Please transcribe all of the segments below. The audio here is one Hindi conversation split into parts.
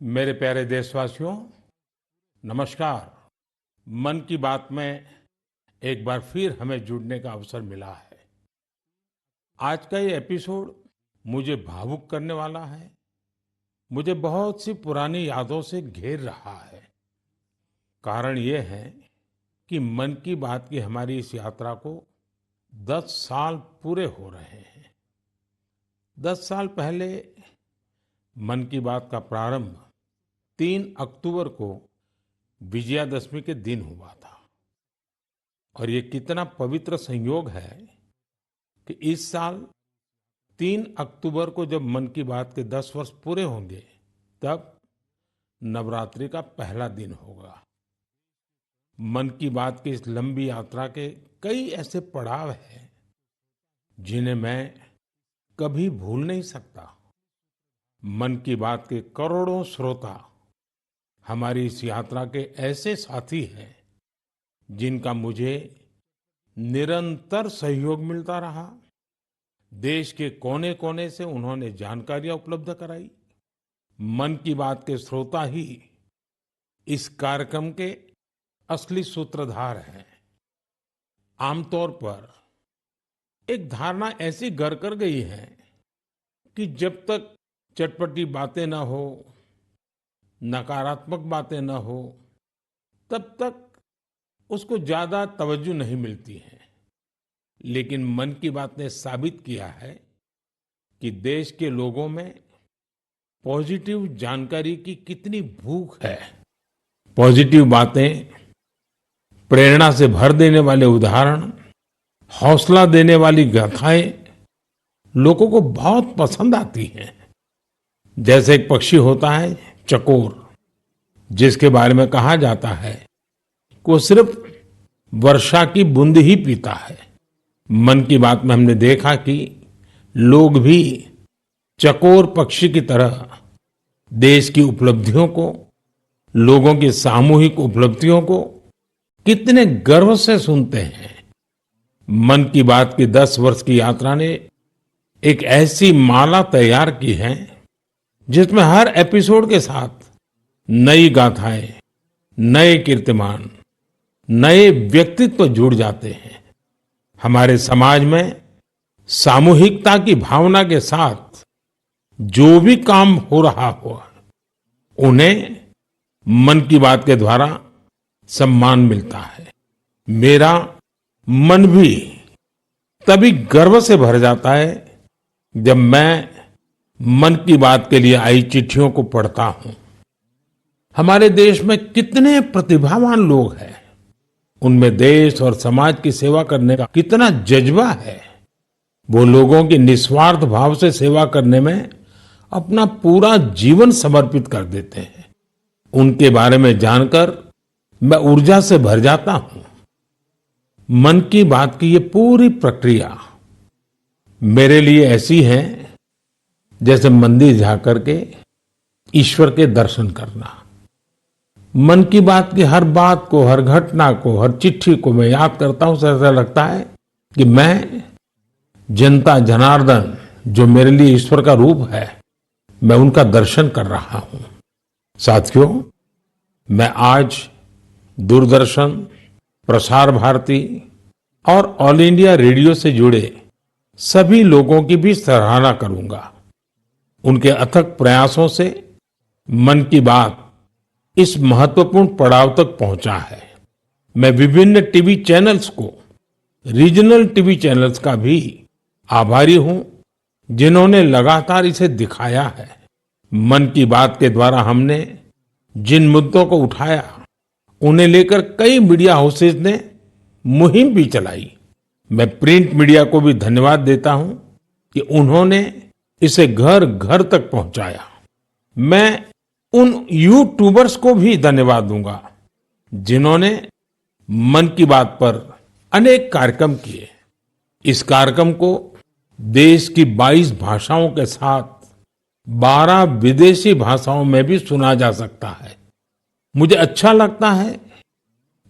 मेरे प्यारे देशवासियों, नमस्कार। मन की बात में एक बार फिर हमें जुड़ने का अवसर मिला है। आज का ये एपिसोड मुझे भावुक करने वाला है। मुझे बहुत सी पुरानी यादों से घेर रहा है। कारण ये है कि मन की बात की हमारी इस यात्रा को 10 साल पूरे हो रहे हैं। 10 साल पहले मन की बात का प्रारंभ 3 अक्टूबर को विजयादशमी के दिन हुआ था। और ये कितना पवित्र संयोग है कि इस साल 3 अक्टूबर को जब मन की बात के 10 वर्ष पूरे होंगे, तब नवरात्रि का पहला दिन होगा। मन की बात की इस लंबी यात्रा के कई ऐसे पड़ाव हैं जिन्हें मैं कभी भूल नहीं सकता। मन की बात के करोड़ों श्रोता हमारी इस यात्रा के ऐसे साथी हैं जिनका मुझे निरंतर सहयोग मिलता रहा। देश के कोने कोने से उन्होंने जानकारियां उपलब्ध कराई। मन की बात के श्रोता ही इस कार्यक्रम के असली सूत्रधार हैं। आमतौर पर एक धारणा ऐसी घर कर गई है कि जब तक चटपटी बातें न हो, नकारात्मक बातें न हो, तब तक उसको ज्यादा तवज्जो नहीं मिलती है। लेकिन मन की बात ने साबित किया है कि देश के लोगों में पॉजिटिव जानकारी की कितनी भूख है। पॉजिटिव बातें, प्रेरणा से भर देने वाले उदाहरण, हौसला देने वाली गाथाएं लोगों को बहुत पसंद आती हैं। जैसे एक पक्षी होता है चकोर, जिसके बारे में कहा जाता है कि वो सिर्फ वर्षा की बूंद ही पीता है। मन की बात में हमने देखा कि लोग भी चकोर पक्षी की तरह देश की उपलब्धियों को, लोगों की सामूहिक उपलब्धियों को कितने गर्व से सुनते हैं। मन की बात की 10 वर्ष की यात्रा ने एक ऐसी माला तैयार की है जिसमें हर एपिसोड के साथ नई गाथाएं, नए कीर्तिमान, नए व्यक्तित्व जुड़ जाते हैं। हमारे समाज में सामूहिकता की भावना के साथ जो भी काम हो रहा हो, उन्हें मन की बात के द्वारा सम्मान मिलता है। मेरा मन भी तभी गर्व से भर जाता है जब मैं मन की बात के लिए आई चिट्ठियों को पढ़ता हूं। हमारे देश में कितने प्रतिभावान लोग हैं, उनमें देश और समाज की सेवा करने का कितना जज्बा है। वो लोगों की निस्वार्थ भाव से सेवा करने में अपना पूरा जीवन समर्पित कर देते हैं। उनके बारे में जानकर मैं ऊर्जा से भर जाता हूं। मन की बात की ये पूरी प्रक्रिया मेरे लिए ऐसी है जैसे मंदिर जाकर के ईश्वर के दर्शन करना। मन की बात की हर बात को, हर घटना को, हर चिट्ठी को मैं याद करता हूं, ऐसा लगता है कि मैं जनता जनार्दन, जो मेरे लिए ईश्वर का रूप है, मैं उनका दर्शन कर रहा हूं। साथियों, मैं आज दूरदर्शन, प्रसार भारती और ऑल इंडिया रेडियो से जुड़े सभी लोगों की भी सराहना करूंगा। उनके अथक प्रयासों से मन की बात इस महत्वपूर्ण पड़ाव तक पहुंचा है। मैं विभिन्न टीवी चैनल्स को, रीजनल टीवी चैनल्स का भी आभारी हूं जिन्होंने लगातार इसे दिखाया है। मन की बात के द्वारा हमने जिन मुद्दों को उठाया, उन्हें लेकर कई मीडिया हाउसेज ने मुहिम भी चलाई। मैं प्रिंट मीडिया को भी धन्यवाद देता हूं कि उन्होंने इसे घर घर तक पहुंचाया। मैं उन यूट्यूबर्स को भी धन्यवाद दूंगा जिन्होंने मन की बात पर अनेक कार्यक्रम किए। इस कार्यक्रम को देश की 22 भाषाओं के साथ 12 विदेशी भाषाओं में भी सुना जा सकता है। मुझे अच्छा लगता है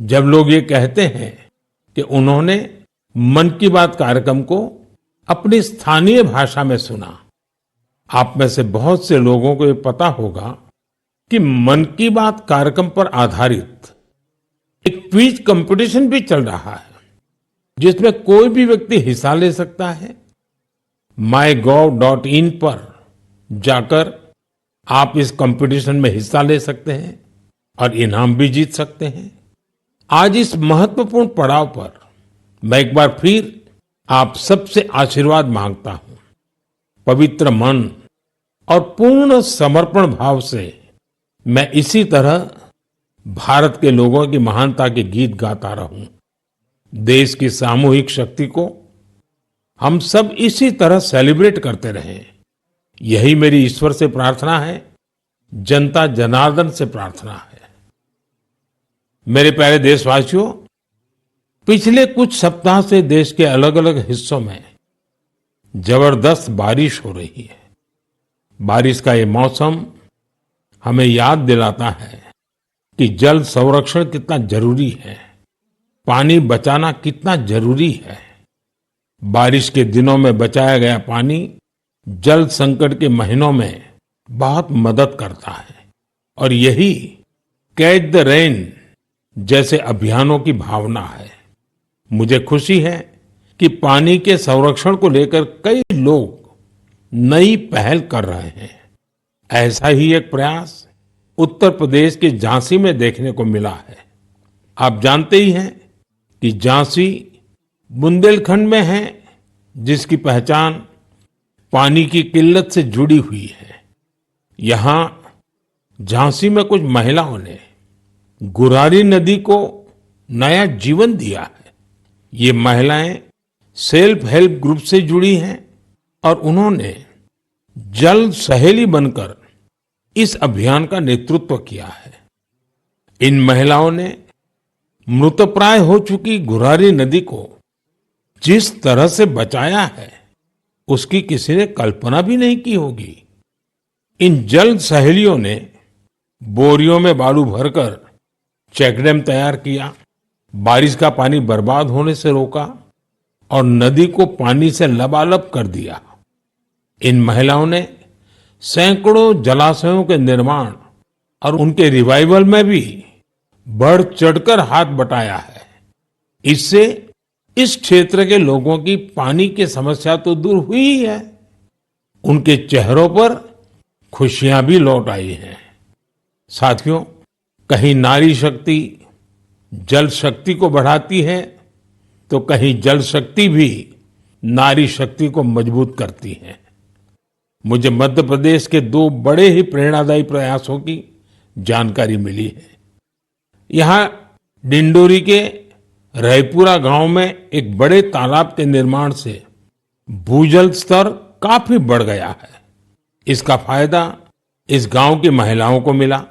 जब लोग ये कहते हैं कि उन्होंने मन की बात कार्यक्रम को अपनी स्थानीय भाषा में सुना। आप में से बहुत से लोगों को ये पता होगा कि मन की बात कार्यक्रम पर आधारित एक क्विज कंपटीशन भी चल रहा है जिसमें कोई भी व्यक्ति हिस्सा ले सकता है। mygov.in पर जाकर आप इस कंपटीशन में हिस्सा ले सकते हैं और इनाम भी जीत सकते हैं। आज इस महत्वपूर्ण पड़ाव पर मैं एक बार फिर आप सबसे आशीर्वाद मांगता हूं। पवित्र मन और पूर्ण समर्पण भाव से मैं इसी तरह भारत के लोगों की महानता के गीत गाता रहूं। देश की सामूहिक शक्ति को हम सब इसी तरह सेलिब्रेट करते रहें, यही मेरी ईश्वर से प्रार्थना है, जनता जनार्दन से प्रार्थना है। मेरे प्यारे देशवासियों, पिछले कुछ सप्ताह से देश के अलग अलग हिस्सों में जबरदस्त बारिश हो रही है। बारिश का ये मौसम हमें याद दिलाता है कि जल संरक्षण कितना जरूरी है, पानी बचाना कितना जरूरी है। बारिश के दिनों में बचाया गया पानी जल संकट के महीनों में बहुत मदद करता है और यही कैच द रेन जैसे अभियानों की भावना है। मुझे खुशी है कि पानी के संरक्षण को लेकर कई लोग नई पहल कर रहे हैं। ऐसा ही एक प्रयास उत्तर प्रदेश के झांसी में देखने को मिला है। आप जानते ही हैं कि झांसी बुंदेलखंड में है, जिसकी पहचान पानी की किल्लत से जुड़ी हुई है। यहां झांसी में कुछ महिलाओं ने गुरारी नदी को नया जीवन दिया है। ये महिलाएं सेल्फ हेल्प ग्रुप से जुड़ी हैं और उन्होंने जल सहेली बनकर इस अभियान का नेतृत्व किया है। इन महिलाओं ने मृतप्राय हो चुकी गुरारी नदी को जिस तरह से बचाया है, उसकी किसी ने कल्पना भी नहीं की होगी। इन जल सहेलियों ने बोरियों में बालू भरकर चेकडैम तैयार किया, बारिश का पानी बर्बाद होने से रोका और नदी को पानी से लबालब कर दिया। इन महिलाओं ने सैकड़ों जलाशयों के निर्माण और उनके रिवाइवल में भी बढ़ चढ़कर हाथ बटाया है। इससे इस क्षेत्र के लोगों की पानी की समस्या तो दूर हुई ही है, उनके चेहरों पर खुशियां भी लौट आई हैं। साथियों, कहीं नारी शक्ति जल शक्ति को बढ़ाती है तो कहीं जल शक्ति भी नारी शक्ति को मजबूत करती है। मुझे मध्य प्रदेश के दो बड़े ही प्रेरणादायी प्रयासों की जानकारी मिली है। यहाँ डिंडोरी के रायपुरा गांव में एक बड़े तालाब के निर्माण से भूजल स्तर काफी बढ़ गया है। इसका फायदा इस गांव की महिलाओं को मिला।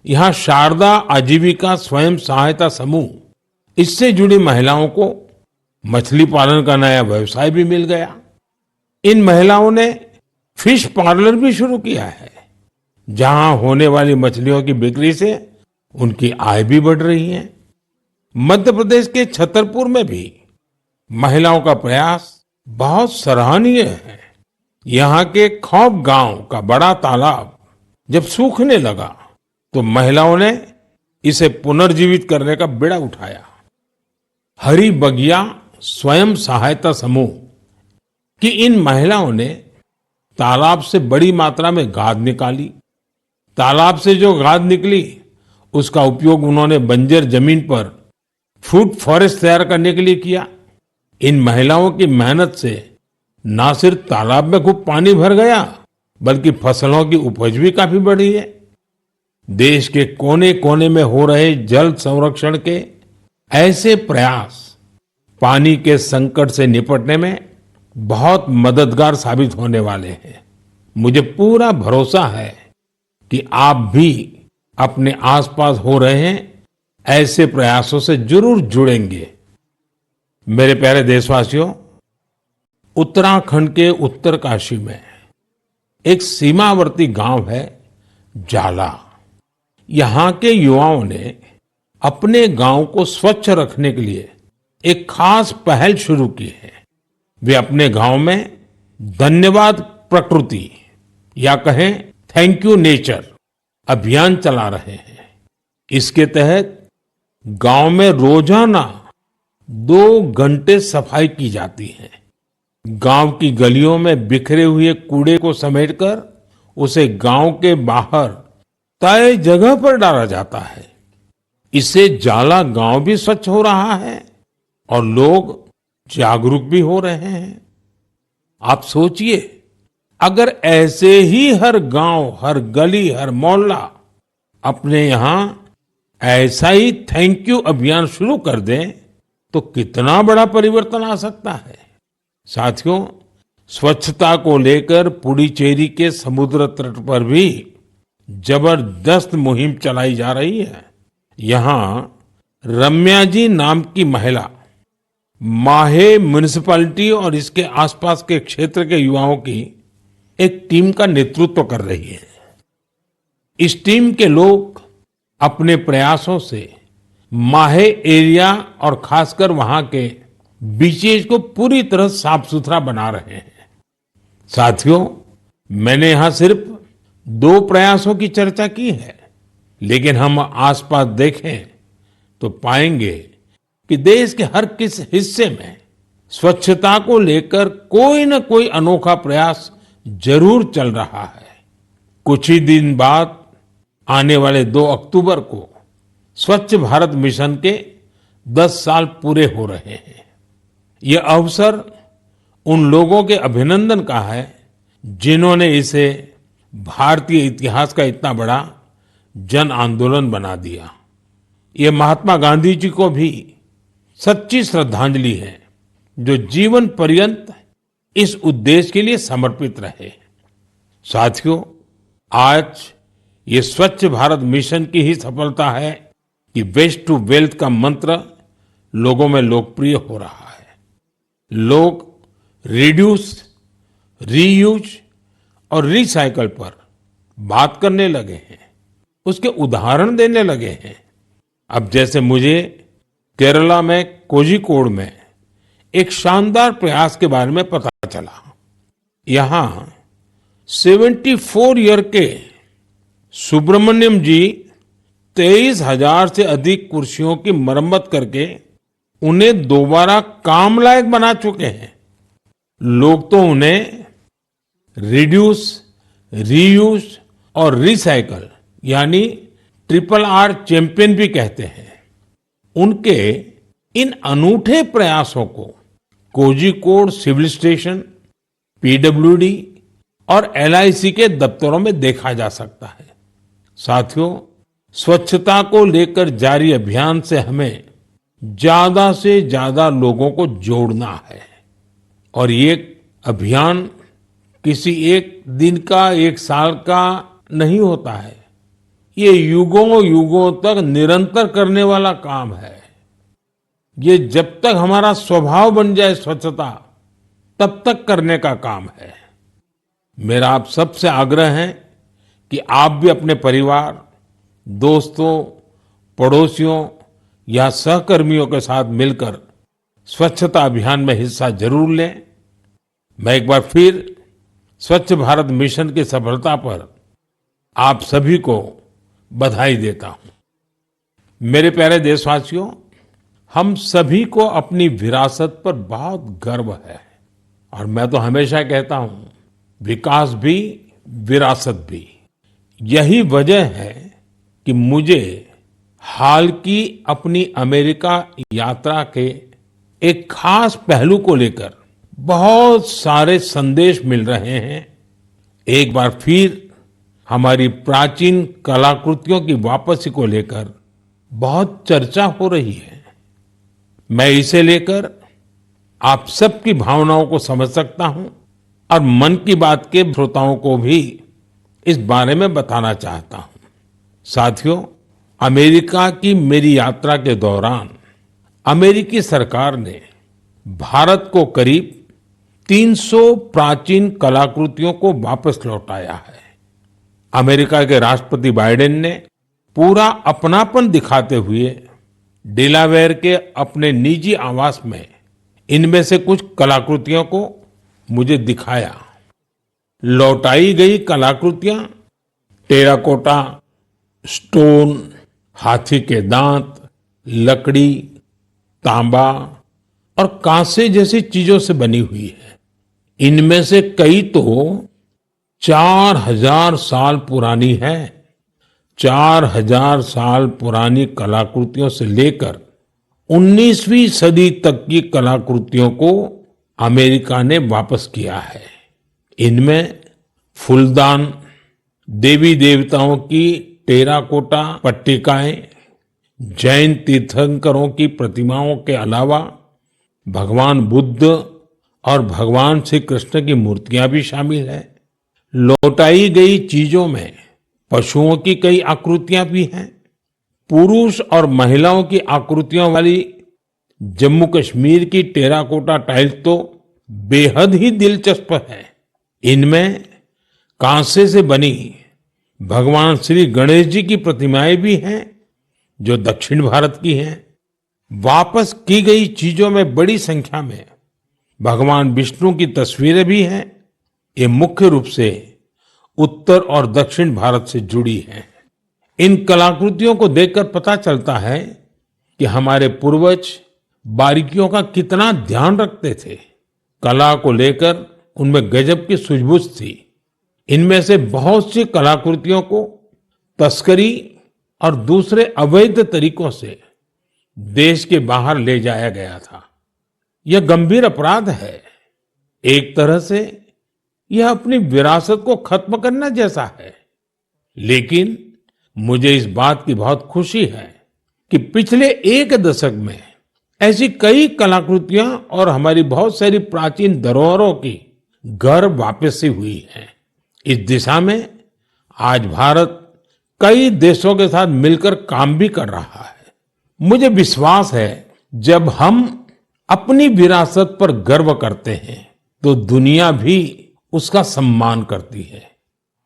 यहाँ शारदा आजीविका स्वयं सहायता समूह, इससे जुड़ी महिलाओं को मछली पालन का नया व्यवसाय भी मिल गया। इन महिलाओं ने फिश पार्लर भी शुरू किया है, जहां होने वाली मछलियों की बिक्री से उनकी आय भी बढ़ रही है। मध्य प्रदेश के छतरपुर में भी महिलाओं का प्रयास बहुत सराहनीय है। यहाँ के खौब गांव का बड़ा तालाब जब सूखने लगा तो महिलाओं ने इसे पुनर्जीवित करने का बीड़ा उठाया। हरी बगिया स्वयं सहायता समूह की इन महिलाओं ने तालाब से बड़ी मात्रा में गाद निकाली। तालाब से जो गाद निकली उसका उपयोग उन्होंने बंजर जमीन पर फूड फॉरेस्ट तैयार करने के लिए किया। इन महिलाओं की मेहनत से न सिर्फ तालाब में खूब पानी भर गया, बल्कि फसलों की उपज भी काफी बढ़ी है। देश के कोने कोने में हो रहे जल संरक्षण के ऐसे प्रयास पानी के संकट से निपटने में बहुत मददगार साबित होने वाले हैं। मुझे पूरा भरोसा है कि आप भी अपने आसपास हो रहे हैं ऐसे प्रयासों से जरूर जुड़ेंगे। मेरे प्यारे देशवासियों, उत्तराखंड के उत्तरकाशी में एक सीमावर्ती गांव है जाला। यहाँ के युवाओं ने अपने गांव को स्वच्छ रखने के लिए एक खास पहल शुरू की है। वे अपने गांव में धन्यवाद प्रकृति या कहें थैंक यू नेचर अभियान चला रहे हैं। इसके तहत गांव में रोजाना 2 घंटे सफाई की जाती है। गांव की गलियों में बिखरे हुए कूड़े को समेटकर उसे गांव के बाहर तय जगह पर डाला जाता है। इससे जाला गांव भी स्वच्छ हो रहा है और लोग जागरूक भी हो रहे हैं। आप सोचिए, अगर ऐसे ही हर गांव, हर गली, हर मोहल्ला अपने यहां ऐसा ही थैंक यू अभियान शुरू कर दें तो कितना बड़ा परिवर्तन आ सकता है। साथियों, स्वच्छता को लेकर पुडुचेरी के समुद्र तट पर भी जबरदस्त मुहिम चलाई जा रही है। यहाँ रम्या जी नाम की महिला माहे म्युनिसिपैलिटी और इसके आसपास के क्षेत्र के युवाओं की एक टीम का नेतृत्व कर रही है। इस टीम के लोग अपने प्रयासों से माहे एरिया और खासकर वहां के बीचेज को पूरी तरह साफ सुथरा बना रहे हैं। साथियों, मैंने यहां सिर्फ 2 प्रयासों की चर्चा की है, लेकिन हम आसपास देखें तो पाएंगे कि देश के हर किस हिस्से में स्वच्छता को लेकर कोई न कोई अनोखा प्रयास जरूर चल रहा है। कुछ ही दिन बाद आने वाले 2 अक्टूबर को स्वच्छ भारत मिशन के 10 साल पूरे हो रहे हैं। यह अवसर उन लोगों के अभिनंदन का है जिन्होंने इसे भारतीय इतिहास का इतना बड़ा जन आंदोलन बना दिया। ये महात्मा गांधी जी को भी सच्ची श्रद्धांजलि है, जो जीवन पर्यंत इस उद्देश्य के लिए समर्पित रहे। साथियों, आज ये स्वच्छ भारत मिशन की ही सफलता है कि वेस्ट टू वेल्थ का मंत्र लोगों में लोकप्रिय हो रहा है। लोग रिड्यूस, रीयूज और रिसाइकल पर बात करने लगे हैं, उसके उदाहरण देने लगे हैं। अब जैसे मुझे केरला में कोझिकोड में एक शानदार प्रयास के बारे में पता चला। यहां 74 ईयर के सुब्रमण्यम जी 23,000 से अधिक कुर्सियों की मरम्मत करके उन्हें दोबारा काम लायक बना चुके हैं। लोग तो उन्हें रिड्यूस, रीयूज और रिसाइकल यानी RRR चैंपियन भी कहते हैं। उनके इन अनूठे प्रयासों को कोझिकोड सिविल स्टेशन, पीडब्ल्यूडी और LIC के दफ्तरों में देखा जा सकता है। साथियों, स्वच्छता को लेकर जारी अभियान से हमें ज्यादा से ज्यादा लोगों को जोड़ना है और ये अभियान किसी एक दिन का, एक साल का नहीं होता है। ये युगों युगों तक निरंतर करने वाला काम है। ये जब तक हमारा स्वभाव बन जाए स्वच्छता, तब तक करने का काम है। मेरा आप सबसे आग्रह है कि आप भी अपने परिवार, दोस्तों, पड़ोसियों या सहकर्मियों के साथ मिलकर स्वच्छता अभियान में हिस्सा जरूर लें। मैं एक बार फिर स्वच्छ भारत मिशन की सफलता पर आप सभी को बधाई देता हूं। मेरे प्यारे देशवासियों, हम सभी को अपनी विरासत पर बहुत गर्व है और मैं तो हमेशा कहता हूं, विकास भी, विरासत भी। यही वजह है कि मुझे हाल की अपनी अमेरिका यात्रा के एक खास पहलू को लेकर बहुत सारे संदेश मिल रहे हैं। एक बार फिर हमारी प्राचीन कलाकृतियों की वापसी को लेकर बहुत चर्चा हो रही है। मैं इसे लेकर आप सबकी भावनाओं को समझ सकता हूं और मन की बात के श्रोताओं को भी इस बारे में बताना चाहता हूं। साथियों, अमेरिका की मेरी यात्रा के दौरान अमेरिकी सरकार ने भारत को करीब 300 प्राचीन कलाकृतियों को वापस लौटाया है। अमेरिका के राष्ट्रपति बाइडेन ने पूरा अपनापन दिखाते हुए डेलावेयर के अपने निजी आवास में इनमें से कुछ कलाकृतियों को मुझे दिखाया। लौटाई गई कलाकृतियां टेराकोटा, स्टोन, हाथी के दांत, लकड़ी, तांबा और कांसे जैसी चीजों से बनी हुई है। इनमें से कई तो 4000 साल पुरानी है। 4000 साल पुरानी कलाकृतियों से लेकर 19वीं सदी तक की कलाकृतियों को अमेरिका ने वापस किया है। इनमें फूलदान, देवी देवताओं की टेराकोटा पट्टिकाएं, जैन तीर्थंकरों की प्रतिमाओं के अलावा भगवान बुद्ध और भगवान श्री कृष्ण की मूर्तियां भी शामिल है। लौटाई गई चीजों में पशुओं की कई आकृतियां भी हैं। पुरुष और महिलाओं की आकृतियों वाली जम्मू कश्मीर की टेराकोटा टाइल्स तो बेहद ही दिलचस्प है। इनमें कांसे से बनी भगवान श्री गणेश जी की प्रतिमाएं भी हैं, जो दक्षिण भारत की हैं। वापस की गई चीजों में बड़ी संख्या में भगवान विष्णु की तस्वीरें भी हैं। ये मुख्य रूप से उत्तर और दक्षिण भारत से जुड़ी हैं। इन कलाकृतियों को देखकर पता चलता है कि हमारे पूर्वज बारीकियों का कितना ध्यान रखते थे। कला को लेकर उनमें गजब की सूझबूझ थी। इनमें से बहुत सी कलाकृतियों को तस्करी और दूसरे अवैध तरीकों से देश के बाहर ले जाया गया था। यह गंभीर अपराध है। एक तरह से यह अपनी विरासत को खत्म करना जैसा है। लेकिन मुझे इस बात की बहुत खुशी है कि पिछले एक दशक में ऐसी कई कलाकृतियां और हमारी बहुत सारी प्राचीन धरोहरों की घर वापसी हुई है। इस दिशा में आज भारत कई देशों के साथ मिलकर काम भी कर रहा है। मुझे विश्वास है, जब हम अपनी विरासत पर गर्व करते हैं तो दुनिया भी उसका सम्मान करती है।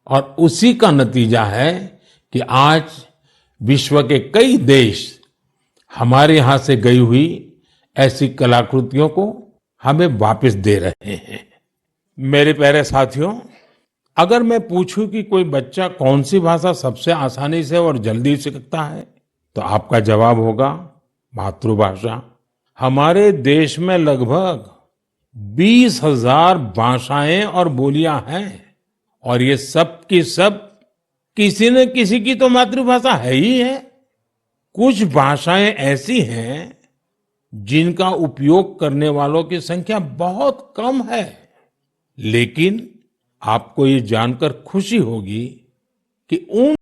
और उसी का नतीजा है कि आज विश्व के कई देश हमारे यहां से गई हुई ऐसी कलाकृतियों को हमें वापस दे रहे हैं। मेरे प्यारे साथियों, अगर मैं पूछूं कि कोई बच्चा कौन सी भाषा सबसे आसानी से और जल्दी सीखता है, तो आपका जवाब होगा मातृभाषा। हमारे देश में लगभग 20,000 भाषाएं और बोलियां हैं और ये सब की सब किसी न किसी की तो मातृभाषा है ही है। कुछ भाषाएं ऐसी हैं जिनका उपयोग करने वालों की संख्या बहुत कम है। लेकिन आपको ये जानकर खुशी होगी कि उन